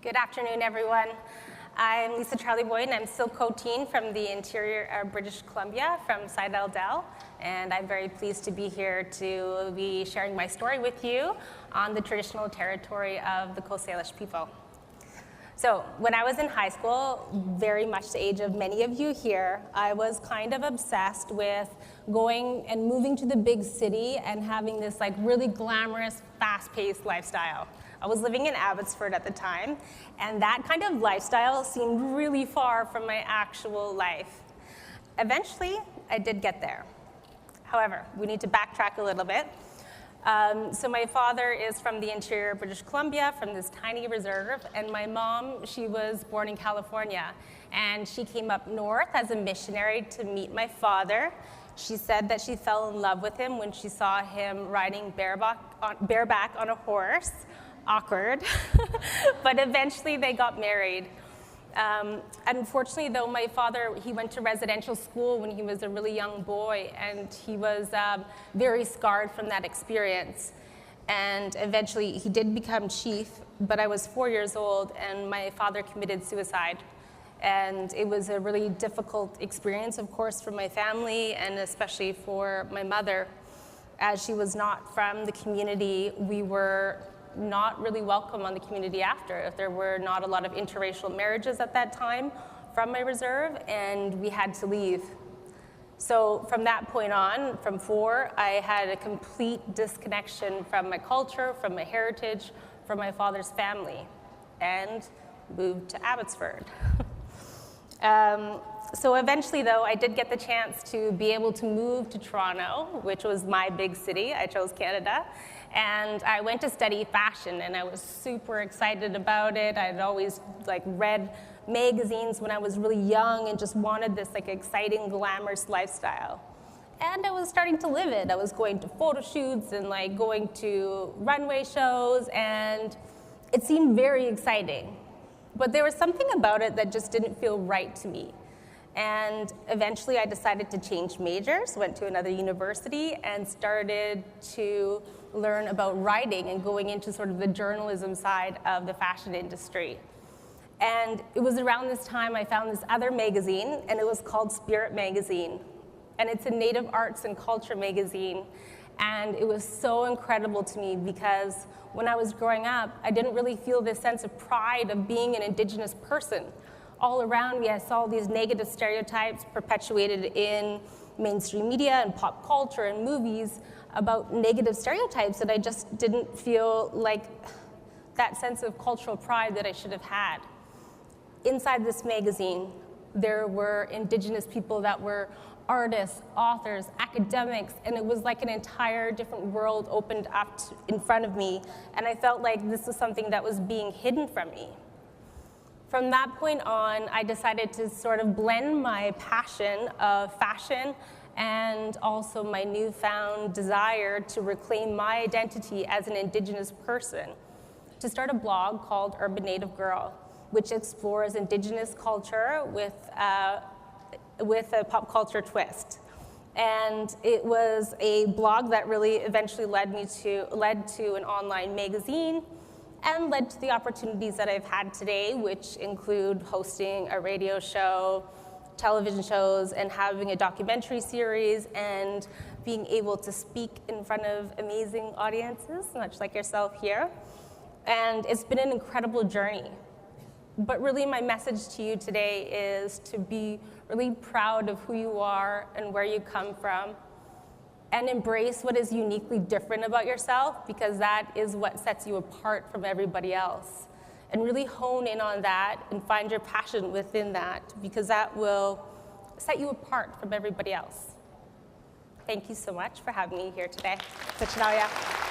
Good afternoon, everyone. I'm Lisa Charleyboy, and I'm Silk Teen from the interior of British Columbia, from Sidel, and I'm very pleased to be here to be sharing my story with you on the traditional territory of the Coast Salish people. So when I was in high school, very much the age of many of you here, I was kind of obsessed with going and moving to the big city and having this really glamorous, fast-paced lifestyle. I was living in Abbotsford at the time, and that kind of lifestyle seemed really far from my actual life. Eventually, I did get there. However, we need to backtrack a little bit. So my father is from the interior of British Columbia, from this tiny reserve, and my mom, she was born in California, and she came up north as a missionary to meet my father. She said that she fell in love with him when she saw him riding bareback on a horse. Awkward, but eventually they got married. Unfortunately, though, my father, he went to residential school when he was a really young boy, and he was very scarred from that experience. And eventually, he did become chief, but I was 4 years old, and my father committed suicide. And it was a really difficult experience, of course, for my family, and especially for my mother. As she was not from the community, we were not really welcome on the community after. There were not a lot of interracial marriages at that time from my reserve, and we had to leave. So from that point on, from 4, I had a complete disconnection from my culture, from my heritage, from my father's family, and moved to Abbotsford. So eventually, though, I did get the chance to be able to move to Toronto, which was my big city. I chose Canada. And I went to study fashion, and I was super excited about it. I'd always read magazines when I was really young and just wanted this exciting, glamorous lifestyle. And I was starting to live it. I was going to photo shoots and going to runway shows, and it seemed very exciting. But there was something about it that just didn't feel right to me. And eventually I decided to change majors, went to another university, and started to learn about writing and going into sort of the journalism side of the fashion industry. And it was around this time I found this other magazine, and it was called Spirit Magazine. And it's a Native arts and culture magazine. And it was so incredible to me because when I was growing up, I didn't really feel this sense of pride of being an Indigenous person. All around me, I saw these negative stereotypes perpetuated in mainstream media and pop culture and movies about negative stereotypes, that I just didn't feel like that sense of cultural pride that I should have had. Inside this magazine, there were Indigenous people that were artists, authors, academics, and it was like an entire different world opened up in front of me, and I felt like this was something that was being hidden from me. From that point on, I decided to sort of blend my passion of fashion and also my newfound desire to reclaim my identity as an Indigenous person, to start a blog called Urban Native Girl, which explores Indigenous culture with a pop culture twist. And it was a blog that really eventually led to an online magazine, and led to the opportunities that I've had today, which include hosting a radio show, television shows, and having a documentary series, and being able to speak in front of amazing audiences, much like yourself here. And it's been an incredible journey. But really my message to you today is to be really proud of who you are and where you come from, and embrace what is uniquely different about yourself, because that is what sets you apart from everybody else. And really hone in on that and find your passion within that, because that will set you apart from everybody else. Thank you so much for having me here today. Sachinaya.